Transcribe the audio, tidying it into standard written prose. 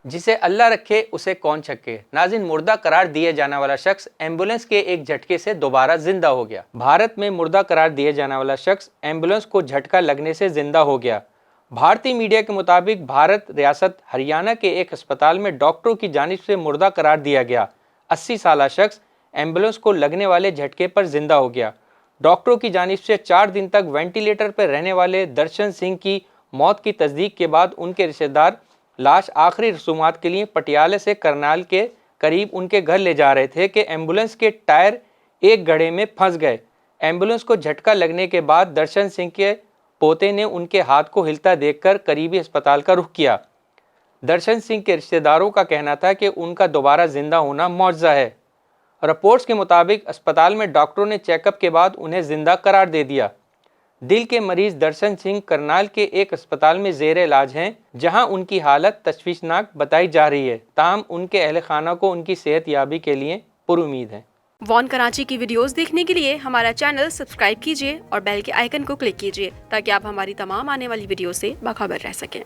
जिसे अल्लाह रखे उसे कौन छक्के। नाज़रीन, मुर्दा करार दिए जाने वाला शख्स एम्बुलेंस के एक झटके से दोबारा जिंदा हो गया। भारत में मुर्दा करार दिए जाने वाला शख्स एम्बुलेंस को झटका लगने से जिंदा हो गया। भारतीय मीडिया के मुताबिक भारत रियासत हरियाणा के एक अस्पताल में डॉक्टरों की जानिब से मुर्दा करार दिया गया 80 साल शख्स एम्बुलेंस को लगने वाले झटके पर जिंदा हो गया। डॉक्टरों की जानिब से 4 दिन तक वेंटिलेटर पर रहने वाले दर्शन सिंह की मौत की तस्दीक के बाद उनके रिश्तेदार लाश आखिरी रसूमात के लिए पटियाला से करनाल के करीब उनके घर ले जा रहे थे कि एम्बुलेंस के टायर एक गड्ढे में फंस गए। एम्बुलेंस को झटका लगने के बाद दर्शन सिंह के पोते ने उनके हाथ को हिलता देखकर करीबी अस्पताल का रुख किया। दर्शन सिंह के रिश्तेदारों का कहना था कि उनका दोबारा जिंदा होना मौजज़ा है। रिपोर्ट्स के मुताबिक अस्पताल में डॉक्टरों ने चेकअप के बाद उन्हें जिंदा करार दे दिया। दिल के मरीज दर्शन सिंह करनाल के एक अस्पताल में जेर इलाज हैं, जहां उनकी हालत तशवीशनाक बताई जा रही है। ताहम उनके अहल खाना को उनकी सेहत याबी के लिए पुरुमीद है। वॉन कराची की वीडियोस देखने के लिए हमारा चैनल सब्सक्राइब कीजिए और बेल के आइकन को क्लिक कीजिए ताकि आप हमारी तमाम आने वाली वीडियो से बाखबर रह सकें।